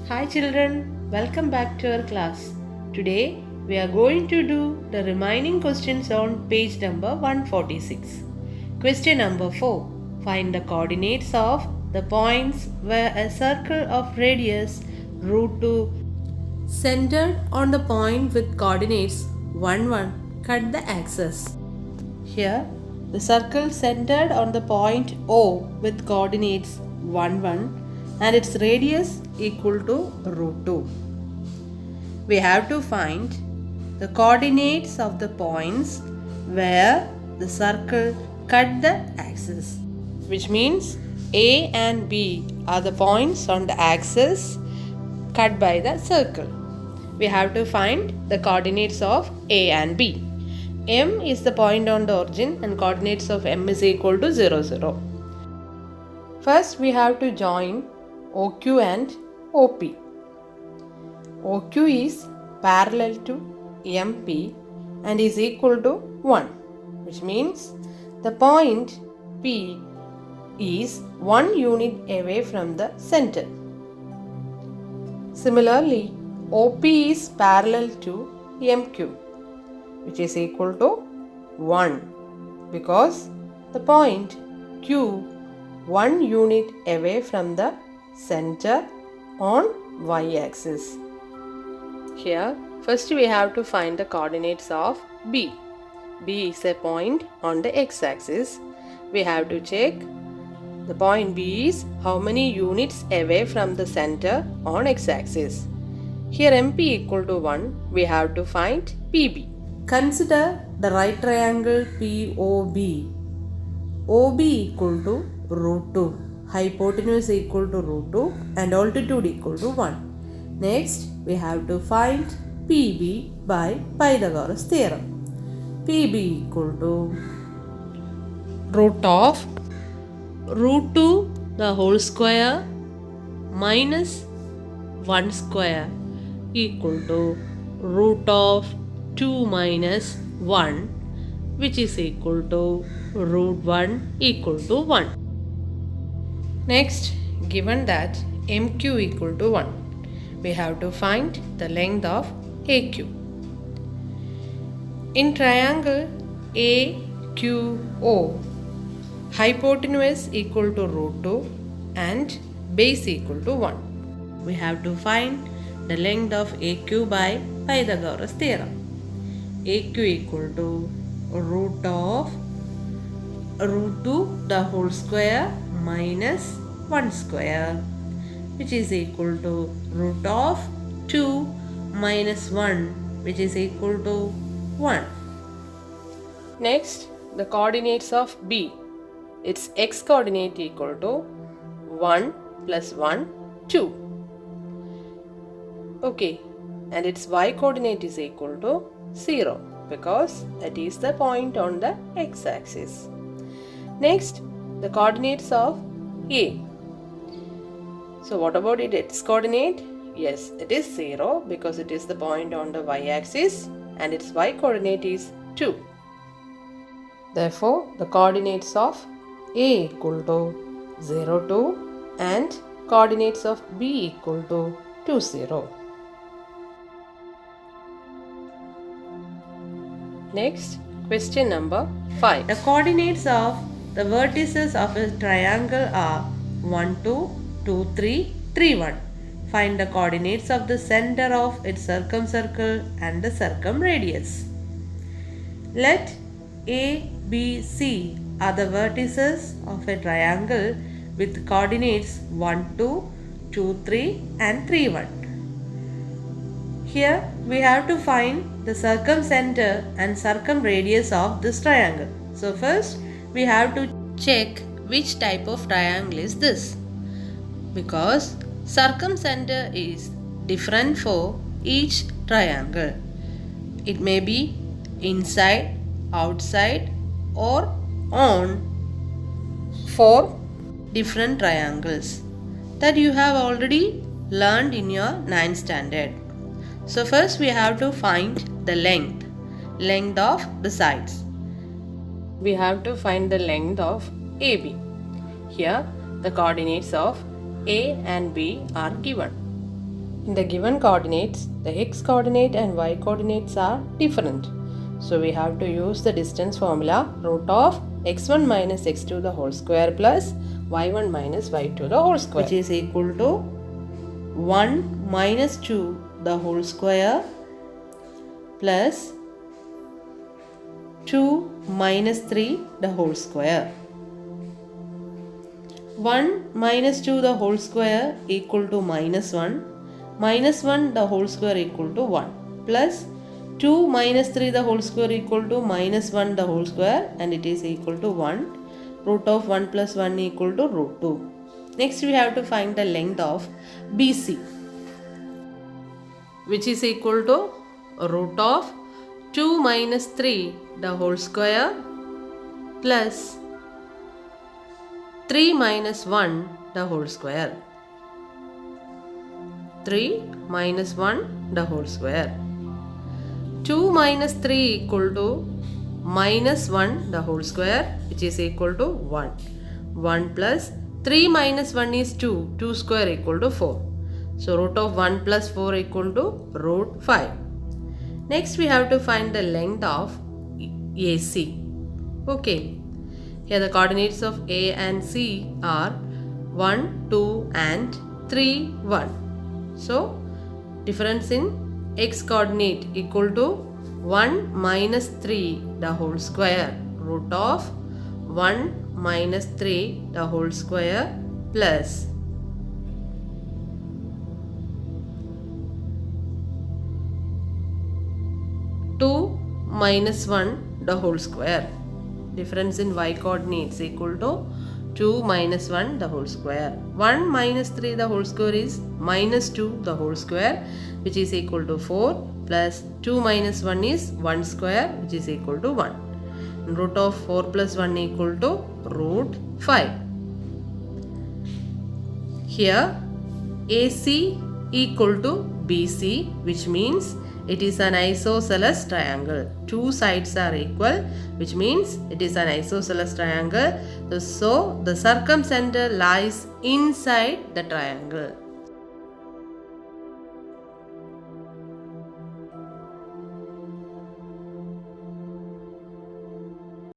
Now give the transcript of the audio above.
Hi children, welcome back to our class. Today we are going to do the remaining questions on page number 146. Question number 4. Find the coordinates of the points where a circle of radius root 2 centered on the point with coordinates 1 1 cut the axis. Here the circle centered on the point O with coordinates 1 1 and its radius equal to root 2. We have to find the coordinates of the points where the circle cut the axis, which means A and B are the points on the axis cut by the circle. We have to find the coordinates of A and B. M is the point on the origin and coordinates of M is equal to 0 0. First we have to join OQ and OP. OQ is parallel to MP and is equal to 1, which means the point P is 1 unit away from the center. Similarly, OP is parallel to MQ, which is equal to 1 because the point Q 1 unit away from the center on y-axis. Here, first we have to find the coordinates of B. B is a point on the x-axis. We have to check the point B is how many units away from the center on x-axis. Here MP equal to 1, we have to find PB. Consider the right triangle POB. OB equal to root 2. Hypotenuse equal to root 2 and altitude equal to 1. Next, we have to find PB by Pythagoras theorem. PB equal to root of root 2 the whole square minus 1 square equal to root of 2 minus 1, which is equal to root 1 equal to 1. Next, given that MQ equal to 1, we have to find the length of AQ. In triangle AQO, hypotenuse equal to root 2 and base equal to 1. We have to find the length of AQ by Pythagoras theorem. AQ equal to root of root 2 the whole square minus 1 square, which is equal to root of 2 minus 1, which is equal to 1. Next, the coordinates of B. Its x coordinate equal to 1 plus 1, 2. Okay, and its y coordinate is equal to 0 because that is the point on the x-axis. Next, the coordinates of A. So what about its coordinate? Yes, it is 0 because it is the point on the y-axis and its y coordinate is 2. Therefore, the coordinates of A equal to 0, 2 and coordinates of B equal to 2, 0. Next, question number 5. The coordinates of the vertices of a triangle are 1, 2, 2, 3, 3, 1. Find the coordinates of the center of its circumcircle and the circumradius. Let A, B, C are the vertices of a triangle with coordinates 1, 2, 2, 3 and 3, 1. Here we have to find the circumcenter and circumradius of this triangle. So first we have to check which type of triangle is this, because circumcenter is different for each triangle. It may be inside, outside or on for different triangles that you have already learned in your 9th standard. So first we have to find the length of the sides. We have to find the length of AB. Here the coordinates of A and B are given. In the given coordinates, the x coordinate and y coordinates are different. So we have to use the distance formula root of x1 minus x2 the whole square plus y1 minus y2 the whole square, which is equal to 1 minus 2 the whole square plus 2 minus 3 the whole square. 1 minus 2 the whole square equal to minus 1. Minus 1 the whole square equal to 1 plus 2 minus 3 the whole square equal to minus 1 the whole square, and it is equal to 1. Root of 1 plus 1 equal to root 2. Next we have to find the length of BC, which is equal to root of 2 minus 3 the whole square plus 3 minus 1 the whole square. 3 minus 1 the whole square. 2 minus 3 equal to minus 1 the whole square, which is equal to 1. 1 plus 3 minus 1 is 2. 2 square equal to 4. So root of 1 plus 4 equal to root 5. Next we have to find the length of AC. Okay. Here the coordinates of A and C are 1, 2 and 3, 1. So difference in x coordinate equal to 1 minus 3 the whole square root of 1 minus 3 the whole square plus 2 minus 1 the whole square. Difference in y coordinates equal to 2 minus 1 the whole square. 1 minus 3 the whole square is minus 2 the whole square, which is equal to 4, plus 2 minus 1 is 1 square, which is equal to 1. And root of 4 plus 1 equal to root 5. Here AC equal to BC, which means it is an isosceles triangle. Two sides are equal, which means it is an isosceles triangle. So the circumcenter lies inside the triangle.